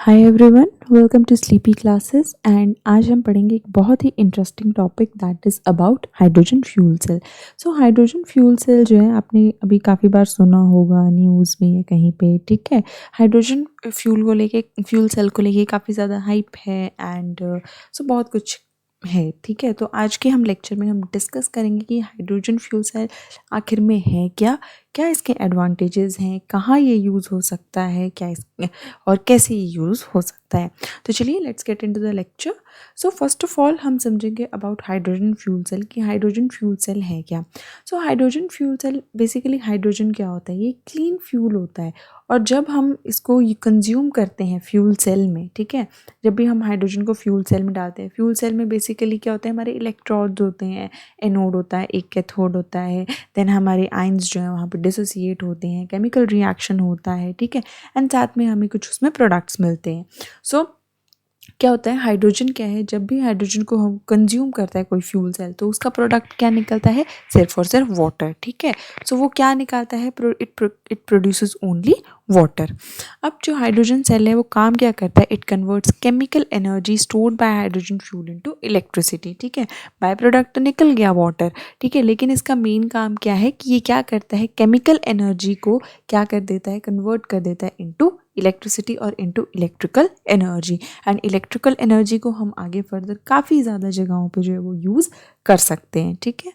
Hi everyone, welcome to sleepy classes. And आज हम पढ़ेंगे एक बहुत ही interesting topic that is about hydrogen fuel cell. So hydrogen fuel cell जो है आपने अभी काफ़ी बार सुना होगा न्यूज़ में या कहीं पे, ठीक है। हाइड्रोजन फ्यूल सेल को लेके काफ़ी ज़्यादा हाइप है एंड सो बहुत कुछ है, ठीक है। तो आज के हम लेक्चर में हम डिस्कस करेंगे कि हाइड्रोजन फ्यूल सेल आखिर में है क्या, क्या इसके एडवांटेजेस हैं, कहाँ ये यूज़ हो सकता है, क्या इस और कैसे ये यूज़ हो सकता है। तो चलिए let's get into the lecture. So first of all हम समझेंगे अबाउट हाइड्रोजन फ्यूल सेल कि हाइड्रोजन फ्यूल सेल है क्या। So hydrogen fuel cell basically hydrogen क्या होता है, ये क्लीन फ्यूल होता है। और जब हम इसको कंज्यूम करते हैं फ्यूल सेल में, ठीक है, जब भी हम हाइड्रोजन को फ्यूल सेल में डालते हैं, फ्यूल सेल में बेसिकली क्या होता है, हमारे इलेक्ट्रोड्स होते हैं, एनोड होता है, एक कैथोड होता है, देन हमारे आयंस जो है वहाँ पे डिसोसिएट होते हैं, केमिकल रिएक्शन होता है, ठीक है, एंड साथ में हमें कुछ उसमें प्रोडक्ट्स मिलते हैं। सो क्या होता है, हाइड्रोजन क्या है, जब भी हाइड्रोजन को हम कंज्यूम करता है कोई फ्यूल सेल तो उसका प्रोडक्ट क्या निकलता है, सिर्फ और सिर्फ वाटर, ठीक है। सो वो क्या निकालता है, इट प्रोड्यूसेस ओनली वाटर। अब जो हाइड्रोजन सेल है वो काम क्या करता है, it converts chemical energy stored bye hydrogen fuel into electricity, ठीक है। बाय प्रोडक्ट तो निकल गया वाटर, ठीक है, लेकिन इसका मेन काम क्या है कि ये क्या करता है, केमिकल एनर्जी को क्या कर देता है, कन्वर्ट कर देता है इनटू इलेक्ट्रिसिटी और into electrical energy. And electrical energy को हम आगे फर्दर काफ़ी ज़्यादा जगहों पे जो है वो यूज़ कर सकते हैं, ठीक है।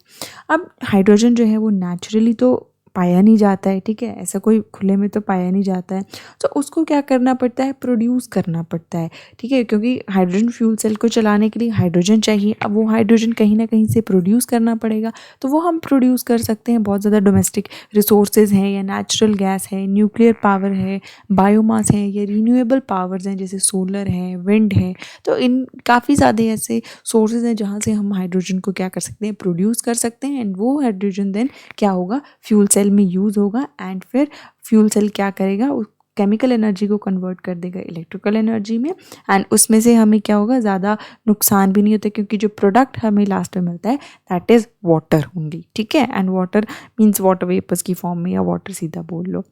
अब हाइड्रोजन जो है वो नेचुरली तो पाया नहीं जाता है, ठीक है, ऐसा कोई खुले में तो पाया नहीं जाता है। तो उसको क्या करना पड़ता है, प्रोड्यूस करना पड़ता है, ठीक है, क्योंकि हाइड्रोजन फ्यूल सेल को चलाने के लिए हाइड्रोजन चाहिए। अब वो हाइड्रोजन कहीं ना कहीं से प्रोड्यूस करना पड़ेगा, तो वो हम प्रोड्यूस कर सकते हैं। बहुत ज़्यादा डोमेस्टिक रिसोर्सेज हैं, या नेचुरल गैस है, न्यूक्लियर पावर है, बायोमास है, या रीन्यूएबल पावर्स हैं जैसे सोलर है, विंड है। तो इन काफ़ी ज़्यादा ऐसे सोर्सेज हैं जहाँ से हम हाइड्रोजन को क्या कर सकते हैं, प्रोड्यूस कर सकते हैं। एंड वो हाइड्रोजन देन क्या होगा, फ्यूल सेल में यूज़ होगा। एंड फिर फ्यूल सेल क्या करेगा, उस केमिकल एनर्जी को कन्वर्ट कर देगा इलेक्ट्रिकल एनर्जी में। एंड उसमें से हमें क्या होगा, ज़्यादा नुकसान भी नहीं होता, क्योंकि जो प्रोडक्ट हमें लास्ट में मिलता है दैट इज़ वाटर ओनली, ठीक है। And water means water vapours की फॉर्म में, या वाटर सीधा बोल लो।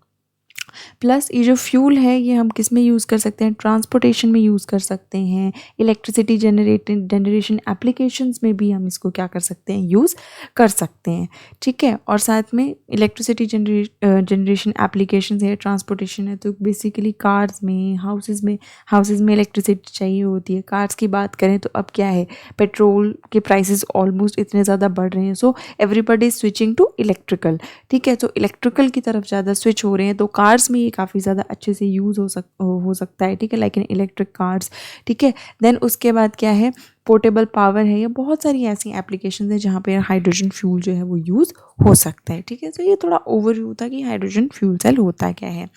प्लस ये जो फ्यूल है ये हम किस में यूज़ कर सकते हैं, ट्रांसपोर्टेशन में यूज़ कर सकते हैं, इलेक्ट्रिसिटी जनरेशन एप्लीकेशंस में भी हम इसको क्या कर सकते हैं, यूज़ कर सकते हैं, ठीक है। और साथ में इलेक्ट्रिसिटी जनरेशन एप्लीकेशंस है, ट्रांसपोर्टेशन है, तो बेसिकली कार्स में, हाउसेज में इलेक्ट्रिसिटी चाहिए होती है। कार्स की बात करें तो अब क्या है, पेट्रोल के प्राइसेस ऑलमोस्ट इतने ज़्यादा बढ़ रहे हैं, so everybody is switching to electrical, ठीक है। तो इलेक्ट्रिकल की तरफ ज़्यादा स्विच हो रहे हैं, तो कार्स में ये काफ़ी ज़्यादा अच्छे से यूज़ हो सकता है, ठीक है, लाइक इन इलेक्ट्रिक कार्स, ठीक है। देन उसके बाद क्या है, पोर्टेबल पावर है, या बहुत सारी ऐसी एप्लीकेशंस हैं जहाँ पे हाइड्रोजन फ्यूल जो है वो यूज़ हो सकता है, ठीक है। तो ये थोड़ा ओवरव्यू था कि हाइड्रोजन फ्यूल सेल होता क्या है।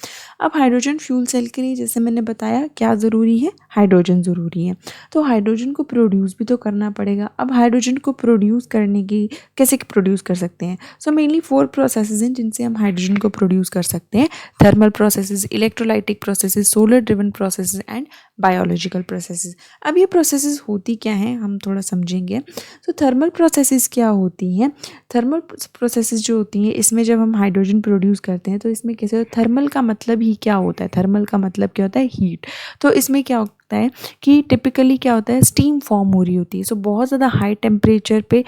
अब हाइड्रोजन फ्यूल सेल के लिए जैसे मैंने बताया क्या ज़रूरी है, हाइड्रोजन ज़रूरी है। तो हाइड्रोजन को प्रोड्यूस भी तो करना पड़ेगा। अब हाइड्रोजन को प्रोड्यूस करने की कैसे प्रोड्यूस कर सकते हैं, सो मेनली 4 प्रोसेसेस हैं जिनसे हम हाइड्रोजन को प्रोड्यूस कर सकते हैं। Thermal processes, electrolytic processes, solar driven processes and biological processes. अब ये प्रोसेसेस होती क्या हैं हम थोड़ा समझेंगे। तो थर्मल प्रोसेसेस क्या होती हैं, थर्मल प्रोसेसेस जो होती हैं इसमें जब हम हाइड्रोजन प्रोड्यूस करते हैं तो इसमें कैसे, थर्मल का मतलब ही क्या होता है, थर्मल का मतलब क्या होता है, हीट। तो इसमें क्या होता है कि टिपिकली क्या होता है, स्टीम फॉर्म हो रही होती है। सो बहुत ज़्यादा हाई टेम्परेचर पे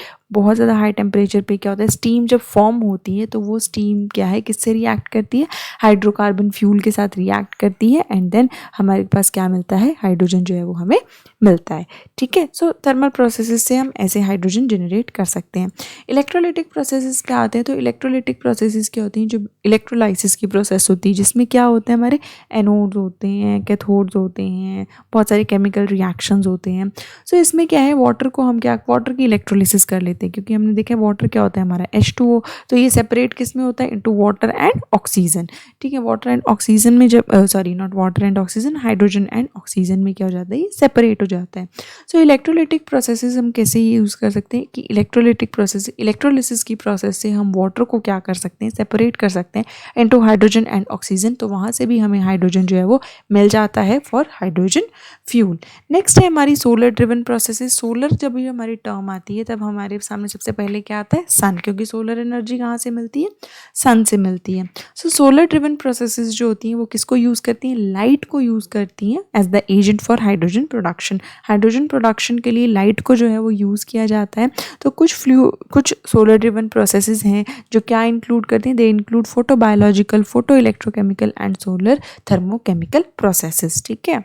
क्या होता है, स्टीम जब फॉर्म होती है तो वो स्टीम क्या है, किससे रिएक्ट करती है, हाइड्रोकार्बन फ्यूल के साथ रिएक्ट करती है। एंड देन हमारे पास क्या मिलता है, हाइड्रोजन जो है वो हमें मिलता है, ठीक है। सो थर्मल प्रोसेसेस से हम ऐसे हाइड्रोजन जनरेट कर सकते हैं। इलेक्ट्रोलाइटिक प्रोसेसेस क्या आते हैं, तो इलेक्ट्रोलाइटिक प्रोसेसेस क्या होती हैं, जो इलेक्ट्रोलाइसिस की प्रोसेस होती है जिसमें क्या होते हैं, हमारे एनोड्स होते हैं, कैथोड्स होते हैं, बहुत सारे केमिकल रिएक्शंस होते हैं। सो इसमें क्या है, वाटर को हम क्या, वाटर की इलेक्ट्रोलिसिस कर लेते हैं, क्योंकि हमने देखा है वाटर क्या होता है हमारा H2O। तो ये सेपरेट किस में होता है, इनटू वाटर एंड ऑक्सीजन, ठीक है। वाटर एंड ऑक्सीजन में जब sorry not water and oxygen, hydrogen and oxygen में क्या हो जाता है, ये सेपरेट हो जाता है। सो इलेक्ट्रोलाइटिक प्रोसेसेस हम कैसे यूज़ कर सकते हैं कि इलेक्ट्रोलाइटिक प्रोसेस, इलेक्ट्रोलिसिस की प्रोसेस से हम वाटर को क्या कर सकते हैं, सेपरेट कर सकते हैं इनटू हाइड्रोजन एंड ऑक्सीजन। तो वहाँ से भी हमें हाइड्रोजन जो है वो मिल जाता है फॉर हाइड्रोजन फ्यूल। नेक्स्ट है हमारी सोलर ड्रिवन प्रोसेसेस। सोलर जब भी हमारी टर्म आती है तब हमारे सामने सबसे पहले क्या आता है, सन, क्योंकि सोलर एनर्जी कहाँ से मिलती है, सन से मिलती है। सो सोलर ड्रिवन प्रोसेसेस जो होती हैं वो किसको यूज़ करती हैं, लाइट को यूज़ करती हैं as the agent for hydrogen production. Hydrogen production के लिए लाइट को जो है वो यूज़ किया जाता है। तो कुछ सोलर ड्रिवन प्रोसेसेस हैं जो क्या इंक्लूड करते हैं, they include photobiological, photo electrochemical and solar thermochemical processes. ठीक है,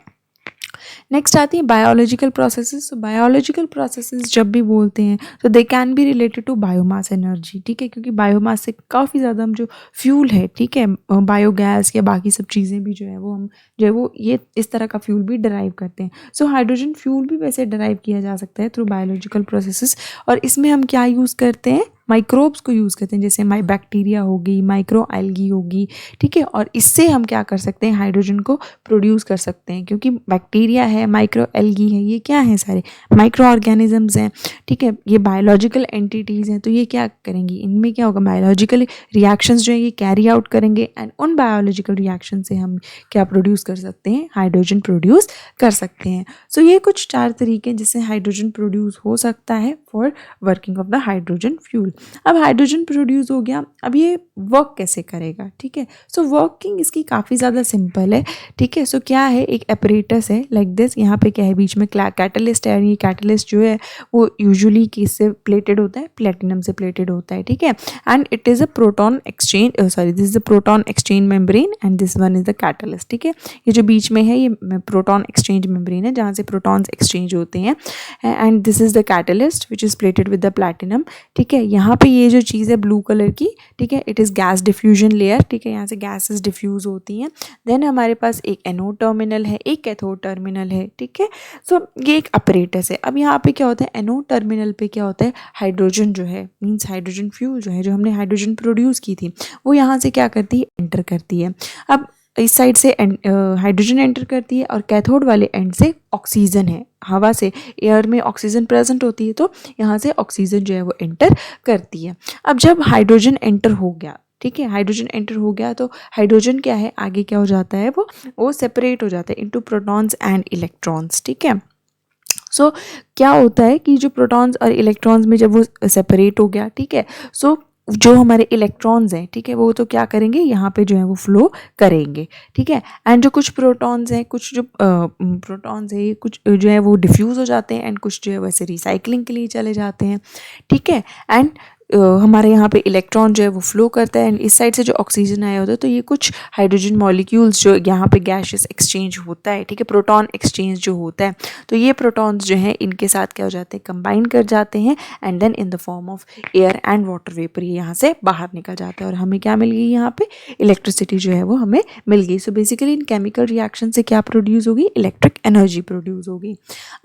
नेक्स्ट आती है बायोलॉजिकल प्रोसेसेस। बायोलॉजिकल प्रोसेसेस जब भी बोलते हैं तो they can be related to biomass energy. ठीक है, क्योंकि बायोमास से काफ़ी ज़्यादा हम जो फ्यूल है, ठीक है, बायोगैस या बाकी सब चीज़ें भी जो है वो हम जो है वो ये इस तरह का फ्यूल भी डराइव करते हैं। सो हाइड्रोजन फ्यूल भी वैसे डराइव किया जा सकता है थ्रू बायोलॉजिकल प्रोसेसेस। और इसमें हम क्या यूज़ करते हैं, माइक्रोब्स को यूज़ करते हैं, जैसे बैक्टीरिया होगी, माइक्रो एल्गी होगी। ठीक है, और इससे हम क्या कर सकते हैं, हाइड्रोजन को प्रोड्यूस कर सकते हैं, क्योंकि बैक्टीरिया है, माइक्रो एल्गी है, ये क्या है, सारे माइक्रो ऑर्गेनिजम्स हैं। ठीक है, ये बायोलॉजिकल एंटिटीज़ हैं। तो ये क्या करेंगी, इनमें क्या होगा, बायोलॉजिकल रिएक्शंस जो है ये कैरी आउट करेंगे एंड उन बायोलॉजिकल रिएक्शन से हम क्या प्रोड्यूस कर सकते हैं, हाइड्रोजन प्रोड्यूस कर सकते हैं। सो ये कुछ 4 तरीके जिससे हाइड्रोजन प्रोड्यूस हो सकता है for working of the hydrogen fuel. अब हाइड्रोजन प्रोड्यूस हो गया, अब ये वर्क कैसे करेगा। ठीक है, सो वर्किंग इसकी काफ़ी ज़्यादा सिंपल है। ठीक है, सो क्या है, एक एपरेटस है लाइक दिस, यहाँ पे क्या है, बीच में कैटलिस्ट है। ये कैटलिस्ट जो है वो यूजुअली किससे प्लेटेड होता है, प्लेटिनम से प्लेटेड होता है। ठीक है, and it is a proton exchange, this is a proton exchange membrane and this one is the catalyst. ठीक है, ये जो बीच में है ये प्रोटॉन एक्सचेंज मेम्ब्रेन है जहाँ से प्रोटॉन्स एक्सचेंज होते हैं and this is the catalyst which is plated with the platinum. ठीक है, यहाँ पे ये जो चीज़ है ब्लू कलर की, ठीक है, it is gas diffusion layer. ठीक है, यहाँ से गैसेस डिफ्यूज़ होती हैं। देन हमारे पास एक एनोड टर्मिनल है, एक कैथोड टर्मिनल है। ठीक है, सो ये एक अपरेटस है। अब यहाँ पे क्या होता है, एनोड टर्मिनल पे क्या होता है, हाइड्रोजन जो है, मीन्स हाइड्रोजन फ्यूल जो है, जो हमने हाइड्रोजन प्रोड्यूस की थी, वो यहाँ से क्या करती है, एंटर करती है। अब इस साइड से हाइड्रोजन एंटर करती है और कैथोड वाले एंड से ऑक्सीजन है, हवा से, एयर में ऑक्सीजन प्रेजेंट होती है, तो यहाँ से ऑक्सीजन जो है वो एंटर करती है। अब जब हाइड्रोजन एंटर हो गया, ठीक है, हाइड्रोजन एंटर हो गया तो हाइड्रोजन क्या है, आगे क्या हो जाता है, वो सेपरेट हो जाता है इनटू प्रोटॉन्स एंड इलेक्ट्रॉन्स। ठीक है, सो क्या होता है कि जो प्रोटॉन्स और इलेक्ट्रॉन्स में जब वो सेपरेट हो गया, ठीक है, सो जो हमारे इलेक्ट्रॉन्स हैं, ठीक है, वो तो क्या करेंगे, यहाँ पे जो है वो फ्लो करेंगे। ठीक है, एंड जो कुछ प्रोटॉन्स हैं, कुछ जो प्रोटॉन्स है, ये कुछ जो है वो डिफ्यूज़ हो जाते हैं एंड कुछ जो है वैसे रिसाइकलिंग के लिए चले जाते हैं। ठीक है, एंड हमारे यहाँ पे इलेक्ट्रॉन जो है वो फ्लो करता है एंड इस साइड से जो ऑक्सीजन आया होता है, तो ये कुछ हाइड्रोजन मॉलिक्यूल्स जो यहाँ पे गैसेस एक्सचेंज होता है। ठीक है, प्रोटॉन एक्सचेंज जो होता है, तो ये प्रोटॉन्स जो हैं इनके साथ क्या हो जाते हैं, कंबाइन कर जाते हैं and then in the form of air and water vapour ये यहाँ से बाहर निकल जाता है और हमें क्या मिल गई, यहाँ पे इलेक्ट्रिसिटी जो है वो हमें मिल गई। सो बेसिकली इन केमिकल रिएक्शन से क्या प्रोड्यूस होगी, इलेक्ट्रिक एनर्जी प्रोड्यूस होगी।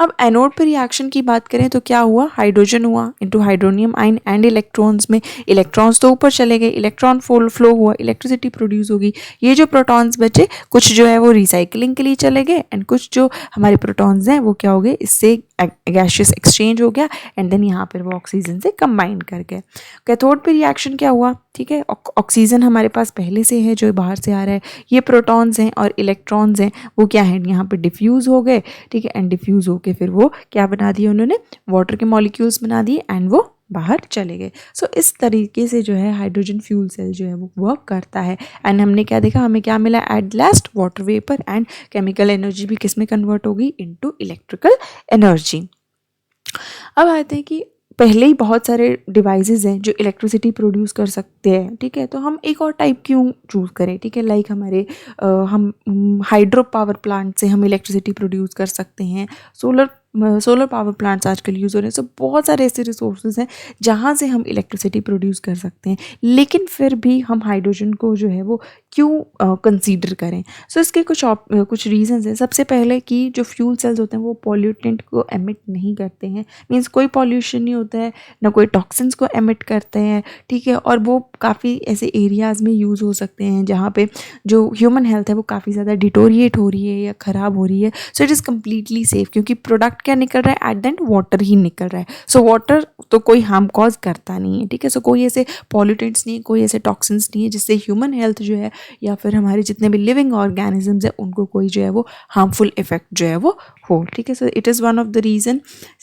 अब एनोड पर रिएक्शन की बात करें तो क्या हुआ, हाइड्रोजन हुआ into hydronium ion and electrons में, इलेक्ट्रॉन्स तो ऊपर चले गए, इलेक्ट्रॉन फ्लो हुआ, इलेक्ट्रिसिटी प्रोड्यूस होगी। ये जो प्रोटॉन्स बचे, कुछ जो है वो रिसाइकलिंग के लिए चले गए एंड कुछ जो हमारे प्रोटॉन्स हैं वो क्या हो गए, इससे गैसियस एक्सचेंज हो गया एंड देन यहाँ पर वो ऑक्सीजन से कंबाइन कर गए। कैथोड पे रिएक्शन क्या हुआ, ठीक है, ऑक्सीजन हमारे पास पहले से है जो बाहर से आ रहा है, ये प्रोटॉन्स हैं और इलेक्ट्रॉन्स हैं वो क्या है, यहाँ पे डिफ्यूज़ हो गए। ठीक है, एंड डिफ्यूज़ होके फिर वो क्या बना दिए, उन्होंने वाटर के मॉलिक्यूल्स बना दिए एंड वो बाहर चले गए। सो इस तरीके से जो है हाइड्रोजन फ्यूल सेल जो है वो वर्क करता है एंड हमने क्या देखा, हमें क्या मिला, at last water vapour and chemical energy भी किस में कन्वर्ट होगी, इनटू इलेक्ट्रिकल एनर्जी। अब आते हैं कि पहले ही बहुत सारे डिवाइसेस हैं जो इलेक्ट्रिसिटी प्रोड्यूस कर सकते हैं। ठीक है, तो हम एक और टाइप क्यों चूज़ करें, ठीक है, लाइक हमारे हम हाइड्रो पावर प्लांट से हम इलेक्ट्रिसिटी प्रोड्यूस कर सकते हैं, सोलर पावर प्लांट्स आजकल यूज़ हो रहे हैं। सो बहुत सारे ऐसे रिसोर्सेज हैं जहाँ से हम इलेक्ट्रिसिटी प्रोड्यूस कर सकते हैं, लेकिन फिर भी हम हाइड्रोजन को जो है वो क्यों कंसीडर करें। सो इसके कुछ रीजंस हैं। सबसे पहले कि जो फ्यूल सेल्स होते हैं वो पॉल्यूटेंट को एमिट नहीं करते हैं, मीन्स कोई पॉल्यूशन नहीं होता है, ना कोई टॉक्सिन्स को एमिट करते हैं। ठीक है, और वो काफ़ी ऐसे एरियाज़ में यूज़ हो सकते हैं जहाँ पे जो ह्यूमन हेल्थ है वो काफ़ी ज़्यादा डिटोरिएट हो रही है या ख़राब हो रही है। So it is completely safe, क्योंकि प्रोडक्ट प्रोडक्ट क्या निकल रहा है, एट द एंड वाटर ही निकल रहा है। सो वाटर तो कोई हार्म कॉज करता नहीं है, ठीक है। सो कोई ऐसे पॉल्यूटेंट्स नहीं है, कोई ऐसे टॉक्सिन्स नहीं है जिससे ह्यूमन हेल्थ जो है या फिर हमारे जितने भी लिविंग ऑर्गेनिजम्स है उनको कोई जो है वो हार्मफुल इफेक्ट जो है वो हो, ठीक है। So it is one of the reason,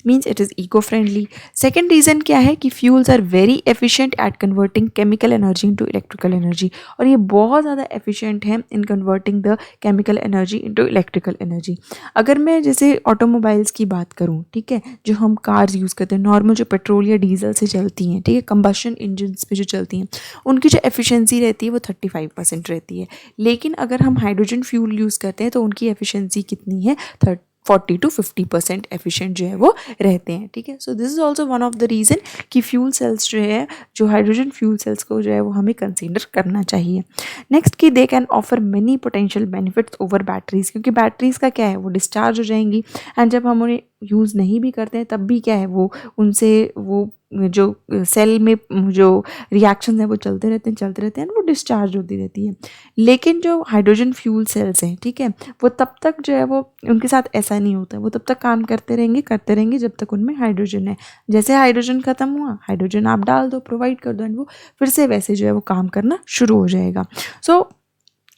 means it is eco friendly. Second reason क्या है कि fuels are very efficient at converting chemical energy into electrical energy, और ये बहुत ज़्यादा एफिशिएंट है in converting the chemical energy into electrical energy. अगर मैं जैसे ऑटोमोबाइल्स की बात करूँ, ठीक है, जो हम कार्स यूज़ करते हैं नॉर्मल, जो पेट्रोल या डीजल से चलती हैं, ठीक है, कंबशन इंजन्स पे जो चलती हैं, उनकी जो एफिशिएंसी रहती है वो 35% रहती है। लेकिन अगर हम हाइड्रोजन फ्यूल यूज़ करते हैं तो उनकी एफिशिएंसी कितनी है, 40 to 50% एफिशिएंट जो है वो रहते हैं, ठीक है। So this is also one of the reason कि फ्यूल सेल्स जो है, जो हाइड्रोजन फ्यूल सेल्स को जो है वो हमें कंसीडर करना चाहिए। नेक्स्ट कि they can offer many potential benefits over batteries, क्योंकि बैटरीज का क्या है, वो डिस्चार्ज हो जाएंगी एंड जब हम उन्हें यूज़ नहीं भी करते हैं तब भी क्या है, वो उनसे वो जो सेल में जो रिएक्शन है वो चलते रहते हैं, वो डिस्चार्ज होती रहती है। लेकिन जो हाइड्रोजन फ्यूल सेल्स हैं, ठीक है, वो तब तक जो है वो उनके साथ ऐसा नहीं होता है, वो तब तक काम करते रहेंगे जब तक उनमें हाइड्रोजन है। जैसे हाइड्रोजन खत्म हुआ, हाइड्रोजन आप डाल दो, प्रोवाइड कर दो, एंड वो फिर से वैसे जो है वो काम करना शुरू हो जाएगा। सो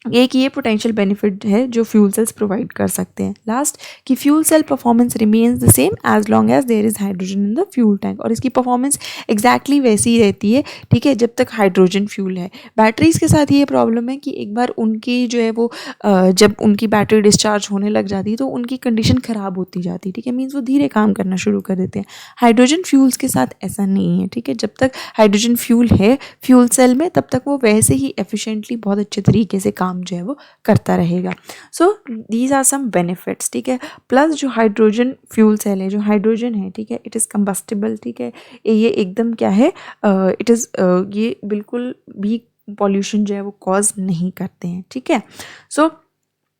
एक ये पोटेंशियल बेनिफिट है जो फ्यूल सेल्स प्रोवाइड कर सकते हैं। लास्ट कि fuel cell performance remains the same as long as there is hydrogen in the fuel tank, और इसकी परफॉर्मेंस एग्जैक्टली वैसी ही रहती है, ठीक है, जब तक हाइड्रोजन फ्यूल है। बैटरीज के साथ ये प्रॉब्लम है कि एक बार उनकी जो है वो जब उनकी बैटरी डिस्चार्ज होने लग जाती है तो उनकी कंडीशन ख़राब होती जाती है, ठीक है, मीन्स वो धीरे काम करना शुरू कर देते हैं। हाइड्रोजन फ्यूल्स के साथ ऐसा नहीं है, ठीक है, जब तक हाइड्रोजन फ्यूल है फ्यूल सेल में तब तक वो वैसे ही एफिशिएंटली बहुत अच्छे तरीके से काम जो है वो करता रहेगा। So these are some benefits, ठीक है। प्लस जो हाइड्रोजन फ्यूल सेल है, जो हाइड्रोजन है, ठीक है, इट इज़ कंबस्टिबल, ठीक है, ये एकदम क्या है, इट इज़ ये बिल्कुल भी पॉल्यूशन जो है वो कॉज नहीं करते हैं, ठीक है। So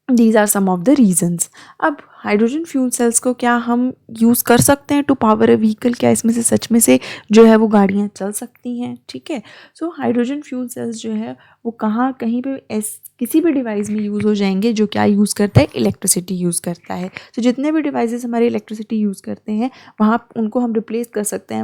these are some of the reasons. अब हाइड्रोजन फ्यूल सेल्स को क्या हम यूज़ कर सकते हैं टू पावर अ व्हीकल, क्या इसमें से सच में से जो है वो गाड़ियाँ चल सकती हैं, ठीक है। सो हाइड्रोजन फ्यूल सेल्स जो है वो कहीं पे किसी भी डिवाइस में यूज़ हो जाएंगे जो क्या यूज़ करता है, इलेक्ट्रिसिटी यूज़ करता है। तो जितने भी डिवाइसेस हमारे इलेक्ट्रिसिटी यूज़ करते हैं वहाँ उनको हम रिप्लेस कर सकते हैं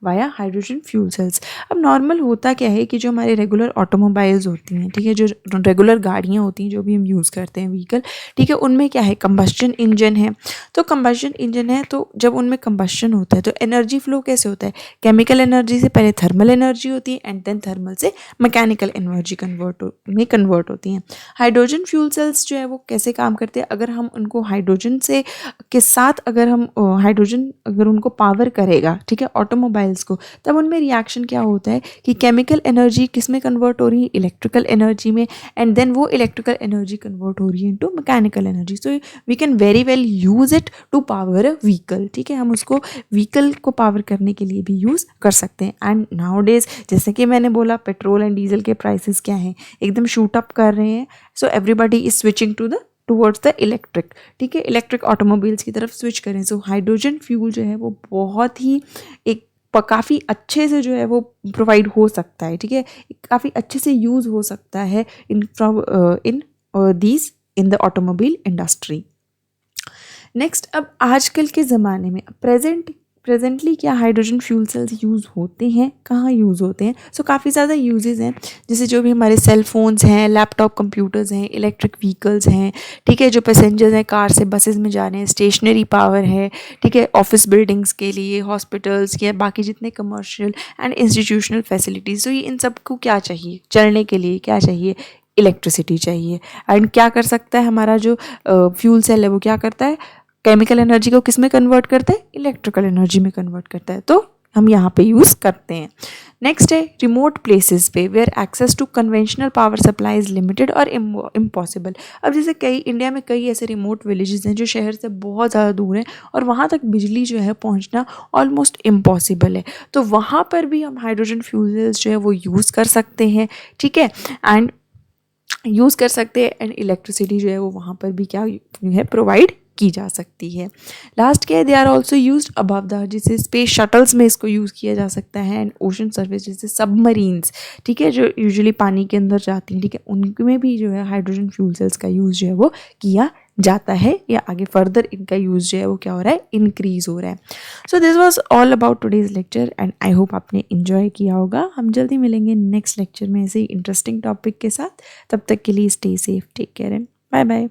वाया हाइड्रोजन फ्यूल सेल्स। अब नॉर्मल होता क्या है कि जो हमारे रेगुलर ऑटोमोबाइल्स होती हैं, ठीक है, जो रेगुलर गाड़ियाँ होती हैं जो भी हम यूज़ करते हैं व्हीकल, ठीक है, उनमें क्या है, कंबस्शन इंजन है। तो कंबस्शन इंजन है तो जब उनमें कंबस्शन होता है तो एनर्जी फ्लो कैसे होता है, केमिकल एनर्जी से पहले थर्मल एनर्जी होती है एंड देन थर्मल से मैकेनिकल एनर्जी कन्वर्ट होती हैं। हाइड्रोजन फ्यूल सेल्स जो है वो कैसे काम करते हैं, अगर हम उनको हाइड्रोजन से के साथ अगर हम हाइड्रोजन अगर उनको पावर करेगा, ठीक है, ऑटोमोबाइल्स को, तब उनमें रिएक्शन क्या होता है कि केमिकल एनर्जी किस में कन्वर्ट हो रही है, इलेक्ट्रिकल एनर्जी में, एंड देन वो इलेक्ट्रिकल एनर्जी कन्वर्ट हो रही है into mechanical energy. So we can very well use it to power a vehicle, ठीक है, हम उसको व्हीकल को पावर करने के लिए भी यूज़ कर सकते हैं। एंड नाउ डेज जैसे कि मैंने बोला पेट्रोल एंड डीजल के प्राइसेस क्या हैं, एकदम शूट अप कर रहे हैं। So everybody is switching towards the electric, ठीक है, इलेक्ट्रिक ऑटोमोबाइल्स की तरफ स्विच करें। सो हाइड्रोजन फ्यूल जो है वो बहुत ही एक काफ़ी अच्छे से जो है वो प्रोवाइड हो सकता है, ठीक है, काफ़ी अच्छे से यूज़ हो सकता है in the automobile industry. Next, अब आजकल के ज़माने में प्रेजेंटली क्या हाइड्रोजन फ्यूल सेल्स यूज़ होते हैं, कहाँ यूज़ होते हैं। सो काफ़ी ज़्यादा यूजेस हैं, जैसे जो भी हमारे सेल फोन्स हैं, लैपटॉप कंप्यूटर्स हैं, इलेक्ट्रिक व्हीकल्स हैं, ठीक है, जो पैसेंजर्स हैं कार से बसेस में जा रहे हैं, स्टेशनरी पावर है, ठीक है, ऑफिस बिल्डिंग्स के लिए, हॉस्पिटल्स या बाकी जितने कमर्शियल एंड इंस्टीट्यूशनल फैसिलिटीज़, तो ये इन सबको क्या चाहिए, चलने के लिए क्या चाहिए, इलेक्ट्रिसिटी चाहिए। एंड क्या कर सकता है हमारा जो फ्यूल सेल है वो क्या करता है, केमिकल एनर्जी को किस में कन्वर्ट करता है, इलेक्ट्रिकल एनर्जी में कन्वर्ट करता है, तो हम यहाँ पे यूज़ करते हैं। नेक्स्ट है रिमोट प्लेसेस पे where access to conventional power supply is limited और इम्पॉसिबल। अब जैसे इंडिया में कई ऐसे रिमोट विलेजेस हैं जो शहर से बहुत ज़्यादा दूर हैं और वहाँ तक बिजली जो है पहुँचना ऑलमोस्ट इम्पॉसिबल है, तो वहाँ पर भी हम हाइड्रोजन फ्यूल्स जो है वो यूज़ कर सकते हैं, ठीक है, एंड यूज़ कर सकते हैं एंड इलेक्ट्रिसिटी जो है वो वहाँ पर भी क्या है प्रोवाइड की जा सकती है। लास्ट क्या है, they are also use above the, जैसे स्पेस शटल्स में इसको यूज़ किया जा सकता है, एंड ओशन सर्विस जैसे सबमरीन्स, ठीक है, जो यूजुअली पानी के अंदर जाती हैं, ठीक है, उनमें भी जो है हाइड्रोजन फ्यूल सेल्स का यूज़ जो है वो किया जाता है या आगे फर्दर इनका यूज़ जो है वो क्या हो रहा है, इंक्रीज़ हो रहा है। So this was all about today's lecture and I hope आपने इन्जॉय किया होगा। हम जल्दी मिलेंगे नेक्स्ट लेक्चर में ऐसे ही इंटरेस्टिंग टॉपिक के साथ। तब तक के लिए stay safe, take care and bye bye.